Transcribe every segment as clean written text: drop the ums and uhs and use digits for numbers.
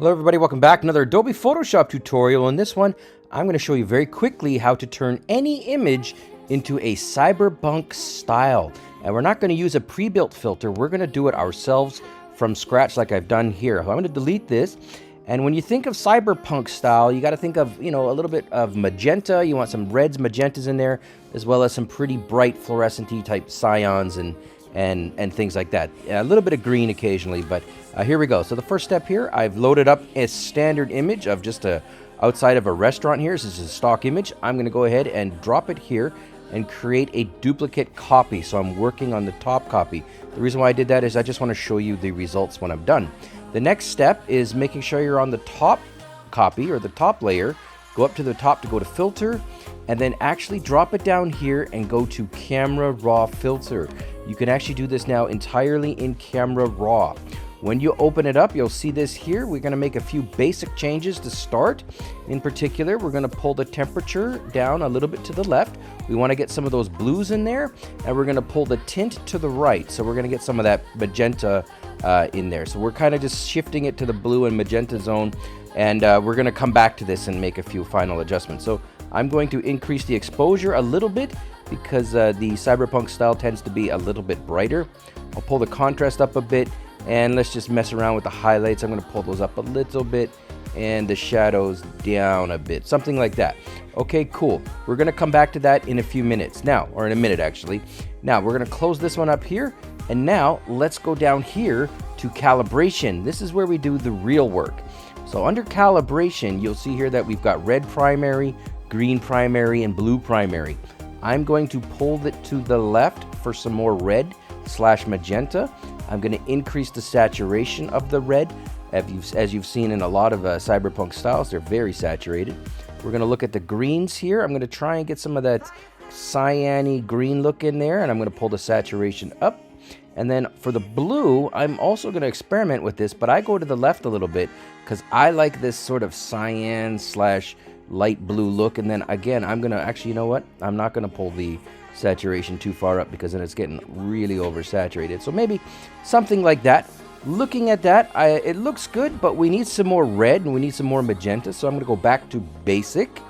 Hello everybody, welcome back. Another Adobe Photoshop tutorial. In this one, I'm going to show you very quickly how to turn any image into a cyberpunk style. And we're not going to use a pre-built filter. We're going to do it ourselves from scratch like I've done here. I'm going to delete this. And when you think of cyberpunk style, you got to think of, a little bit of magenta. You want some reds, magentas in there, as well as some pretty bright fluorescent-y type cyans and things like that. A little bit of green occasionally, but here we go. So the first step here, I've loaded up a standard image of just outside of a restaurant here. This is a stock image. I'm going to go ahead and drop it here and create a duplicate copy. So I'm working on the top copy. The reason why I did that is I just want to show you the results when I'm done. The next step is making sure you're on the top copy or the top layer. Go up to the top to go to filter, and then actually drop it down here and go to camera raw filter. You can actually do this now entirely in camera raw. When you open it up, you'll see this here. We're going to make a few basic changes to start. In particular, we're going to pull the temperature down a little bit to the left. We want to get some of those blues in there, and we're going to pull the tint to the right. So we're going to get some of that magenta in there. So we're kind of just shifting it to the blue and magenta zone, and we're going to come back to this and make a few final adjustments. So I'm going to increase the exposure a little bit because the cyberpunk style tends to be a little bit brighter. I'll pull the contrast up a bit, and let's just mess around with the highlights. I'm going to pull those up a little bit and the shadows down a bit, something like that. Okay, cool. We're going to come back to that in a few minutes now, or in a minute actually. Now we're going to close this one up here, and now let's go down here to calibration. This is where we do the real work. So under calibration, you'll see here that we've got red primary, green primary, and blue primary. I'm going to pull it to the left for some more red / magenta. I'm going to increase the saturation of the red. As you've seen in a lot of cyberpunk styles, they're very saturated. We're going to look at the greens here. I'm going to try and get some of that cyan-y green look in there, and I'm going to pull the saturation up. And then for the blue, I'm also going to experiment with this, but I go to the left a little bit because I like this sort of cyan / light blue look. And then again, I'm going to actually, you know what? I'm not going to pull the saturation too far up because then it's getting really oversaturated. So maybe something like that. Looking at that, it looks good, but we need some more red and we need some more magenta. So I'm going to go back to basic,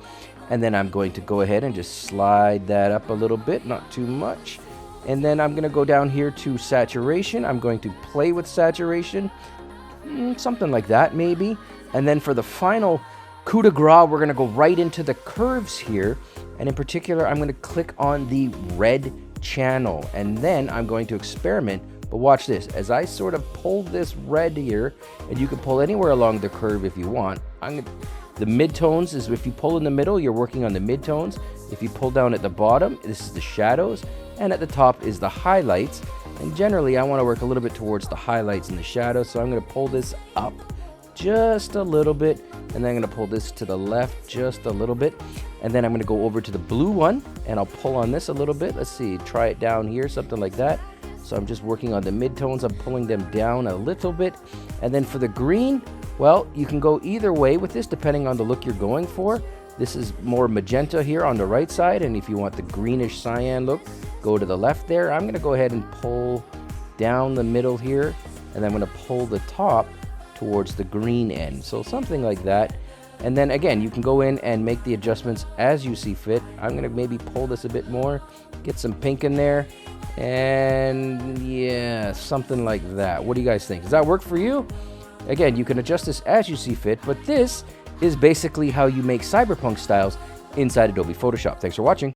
and then I'm going to go ahead and just slide that up a little bit, not too much. And then I'm going to go down here to saturation. I'm going to play with saturation, something like that maybe. And then for the final coup de grace, we're going to go right into the curves here. And in particular, I'm going to click on the red channel, and then I'm going to experiment. But watch this, as I sort of pull this red here, and you can pull anywhere along the curve if you want. The midtones is if you pull in the middle, you're working on the midtones. If you pull down at the bottom, this is the shadows, and at the top is the highlights. And generally, I want to work a little bit towards the highlights and the shadows, so I'm going to pull this up just a little bit, and then I'm going to pull this to the left just a little bit, and then I'm going to go over to the blue one, and I'll pull on this a little bit. Let's see, try it down here, something like that. So I'm just working on the midtones. I'm pulling them down a little bit. And then for the green, well, you can go either way with this depending on the look you're going for. This is more magenta here on the right side, and if you want the greenish cyan look, go to the left there. I'm going to go ahead and pull down the middle here, and then I'm going to pull the top towards the green end. So something like that. And then again, you can go in and make the adjustments as you see fit. I'm going to maybe pull this a bit more, get some pink in there, and yeah, something like that. What do you guys think? Does that work for you? Again, you can adjust this as you see fit, but this is basically how you make cyberpunk styles inside Adobe Photoshop. Thanks for watching.